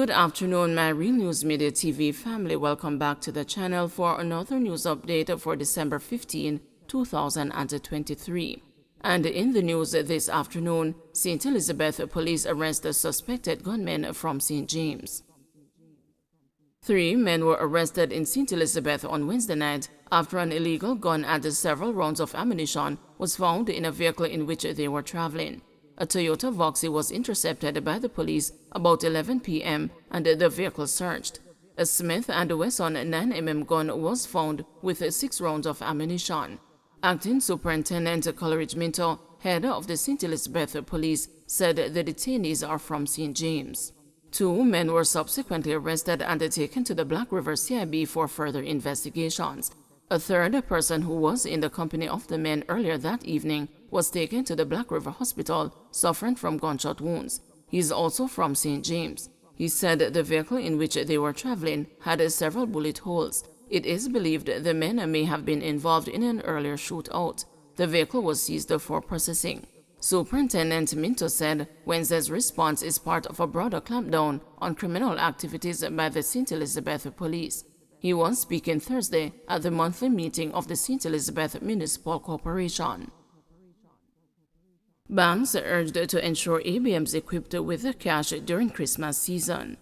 Good afternoon, my Real News Media TV family. Welcome back to the channel for another news update for December 15, 2023. And in the news this afternoon, St. Elizabeth police arrest a suspected gunman from St. James. 3 men were arrested in St. Elizabeth on Wednesday night after an illegal gun and several rounds of ammunition was found in a vehicle in which they were traveling. A Toyota Voxy was intercepted by the police about 11 p.m. and the vehicle searched. A Smith & Wesson 9mm gun was found with 6 rounds of ammunition. Acting Superintendent Coleridge Minto, head of the St. Elizabeth Police, said the detainees are from St. James. 2 men were subsequently arrested and taken to the Black River CIB for further investigations. A third person who was in the company of the men earlier that evening was taken to the Black River Hospital suffering from gunshot wounds. He is also from St. James. He said the vehicle in which they were traveling had several bullet holes. It is believed the men may have been involved in an earlier shootout. The vehicle was seized for processing. Superintendent Minto said Wednesday's response is part of a broader clampdown on criminal activities by the St. Elizabeth Police. He was speaking Thursday at the monthly meeting of the St. Elizabeth Municipal Corporation. Banks urged to ensure ATMs equipped with cash during Christmas season.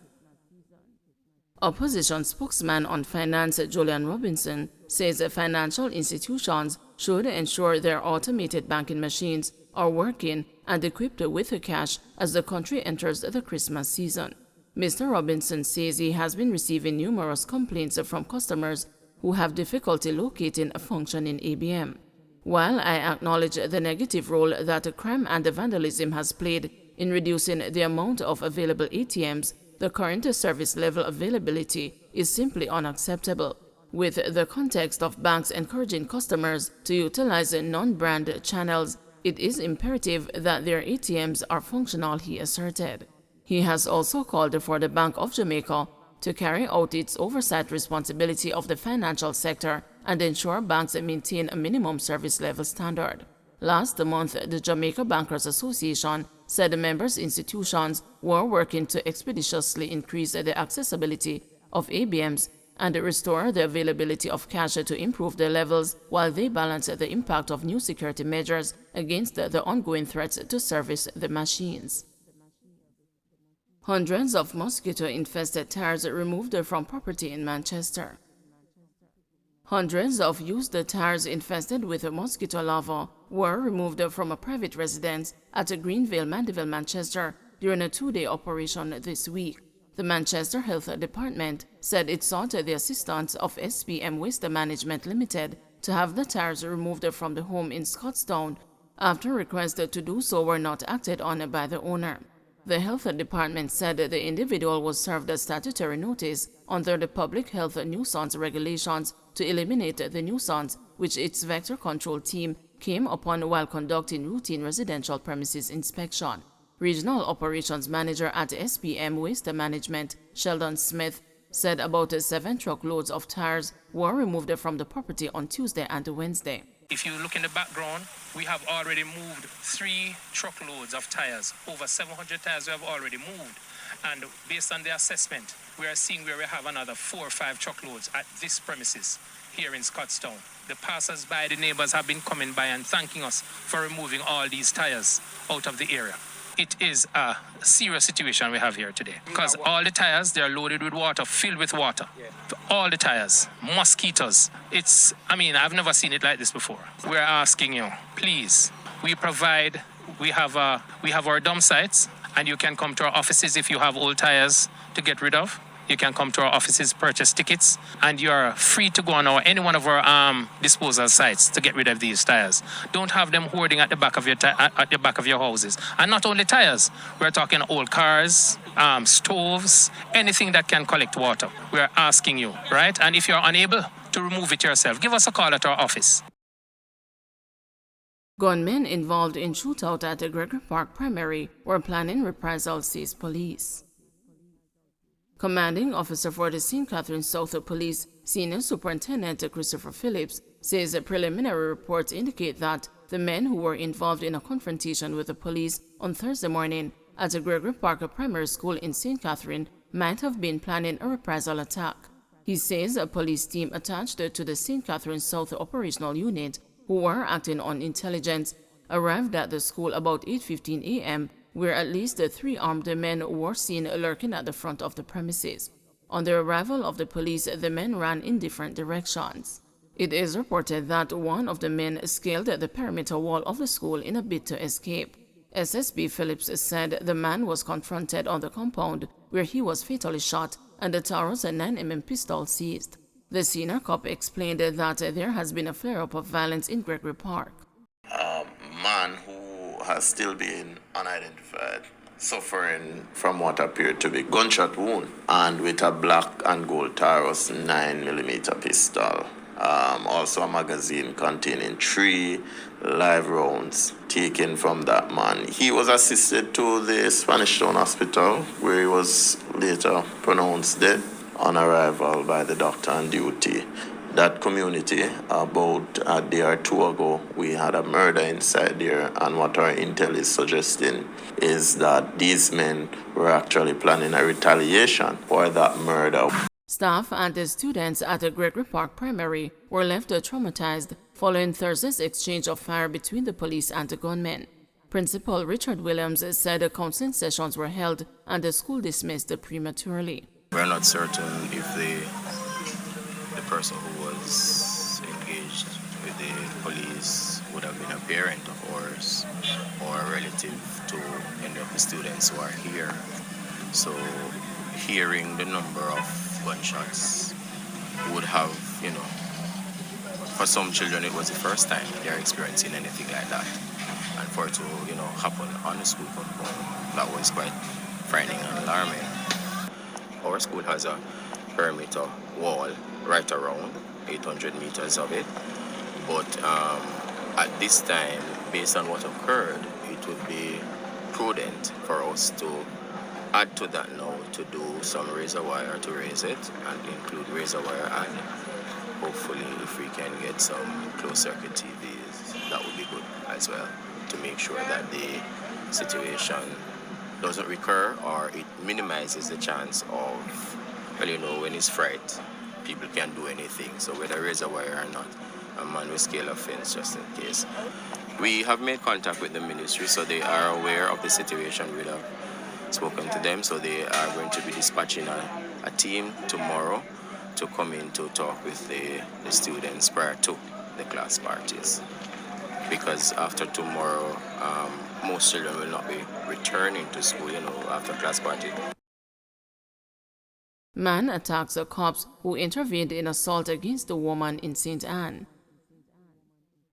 Opposition spokesman on finance Julian Robinson says financial institutions should ensure their automated banking machines are working and equipped with cash as the country enters the Christmas season. Mr. Robinson says he has been receiving numerous complaints from customers who have difficulty locating a functioning ATM. While I acknowledge the negative role that crime and vandalism has played in reducing the amount of available ATMs, the current service level availability is simply unacceptable. With the context of banks encouraging customers to utilize non-brand channels, it is imperative that their ATMs are functional, he asserted. He has also called for the Bank of Jamaica to carry out its oversight responsibility of the financial sector and ensure banks maintain a minimum service level standard. Last month, the Jamaica Bankers Association said the members' institutions were working to expeditiously increase the accessibility of ATMs and restore the availability of cash to improve their levels while they balance the impact of new security measures against the ongoing threats to service the machines. Hundreds of mosquito-infested tires removed from property in Manchester. Hundreds of used tires infested with mosquito larvae were removed from a private residence at Greenvale, Mandeville, Manchester during a 2-day operation this week. The Manchester Health Department said it sought the assistance of SPM Waste Management Limited to have the tires removed from the home in Scottstown after requests to do so were not acted on by the owner. The health department said the individual was served a statutory notice under the Public Health Nuisance Regulations to eliminate the nuisance, which its vector control team came upon while conducting routine residential premises inspection. Regional Operations Manager at SPM Waste Management, Sheldon Smith, said about 7 truckloads of tires were removed from the property on Tuesday and Wednesday. If you look in the background, we have already moved 3 truckloads of tires. Over 700 tires we have already moved. And based on the assessment, we are seeing where we have another 4 or 5 truckloads at this premises here in Scottstown. The passers-by, the neighbors have been coming by and thanking us for removing all these tires out of the area. It is a serious situation we have here today because all the tires, they are loaded with water, filled with water. All the tires, mosquitoes. I've never seen it like this before. We're asking you, please, we have our dump sites, and you can come to our offices if you have old tires to get rid of. You can come to our offices, purchase tickets, and you are free to go on any one of our disposal sites to get rid of these tires. Don't have them hoarding at the back of your houses. And not only tires, we're talking old cars, stoves, anything that can collect water. We're asking you, right? And if you're unable to remove it yourself, give us a call at our office. Gunmen involved in shootout at the Gregory Park Primary were planning reprisals, says police. Commanding officer for the St. Catherine South Police, Senior Superintendent Christopher Phillips, says preliminary reports indicate that the men who were involved in a confrontation with the police on Thursday morning at the Gregory Park Primary School in St. Catherine might have been planning a reprisal attack. He says a police team attached to the St. Catherine South Operational Unit, who were acting on intelligence, arrived at the school about 8:15 a.m., where at least 3 armed men were seen lurking at the front of the premises. On the arrival of the police, the men ran in different directions. It is reported that one of the men scaled the perimeter wall of the school in a bid to escape. SSP Phillips said the man was confronted on the compound, where he was fatally shot and the Taurus 9mm pistol seized. The senior cop explained that there has been a flare-up of violence in Gregory Park. A man who has still been unidentified, suffering from what appeared to be gunshot wound, and with a black and gold Taurus 9mm pistol. Also a magazine containing 3 live rounds taken from that man. He was assisted to the Spanish Town Hospital, where he was later pronounced dead on arrival by the doctor on duty. That community, about a day or 2 ago, we had a murder inside there, and what our intel is suggesting is that these men were actually planning a retaliation for that murder. Staff and the students at the Gregory Park Primary were left traumatized following Thursday's exchange of fire between the police and the gunmen. Principal Richard Williams said counseling sessions were held and the school dismissed prematurely. We're not certain if the person who was engaged with the police would have been a parent of ours or a relative to any of the students who are here. So hearing the number of gunshots would have, for some children it was the first time they're experiencing anything like that. And for it to, happen on the school compound, that was quite frightening and alarming. Our school has a perimeter wall right around, 800 meters of it. But at this time, based on what occurred, it would be prudent for us to add to that now, to do some razor wire to raise it and include razor wire, and hopefully if we can get some closed circuit TVs, that would be good as well, to make sure that the situation doesn't recur or it minimizes the chance of, when it's fright, people can do anything. So whether razor wire or not, a man will scale a fence just in case. We have made contact with the ministry, so they are aware of the situation. We have spoken to them, so they are going to be dispatching a team tomorrow to come in to talk with the students prior to the class parties. Because after tomorrow, most children will not be returning to school, after class party. Man attacks the cops who intervened in assault against a woman in St. Anne.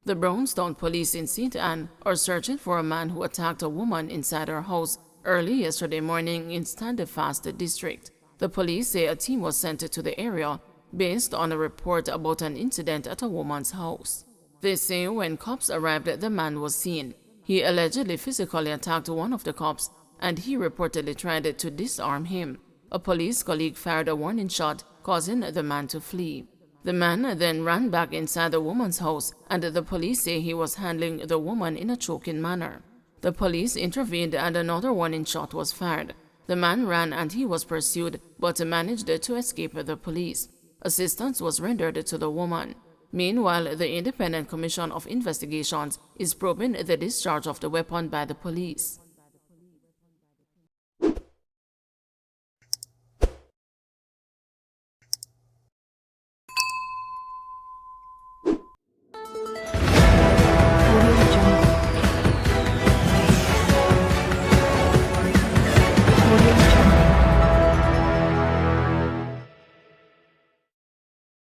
The Brownstown police in St. Anne are searching for a man who attacked a woman inside her house early yesterday morning in Standifast district. The police say a team was sent to the area based on a report about an incident at a woman's house. They say when cops arrived, the man was seen. He allegedly physically attacked one of the cops, and he reportedly tried to disarm him. A police colleague fired a warning shot, causing the man to flee. The man then ran back inside the woman's house, and the police say he was handling the woman in a choking manner. The police intervened and another warning shot was fired. The man ran and he was pursued, but managed to escape the police. Assistance was rendered to the woman. Meanwhile, the Independent Commission of Investigations is probing the discharge of the weapon by the police.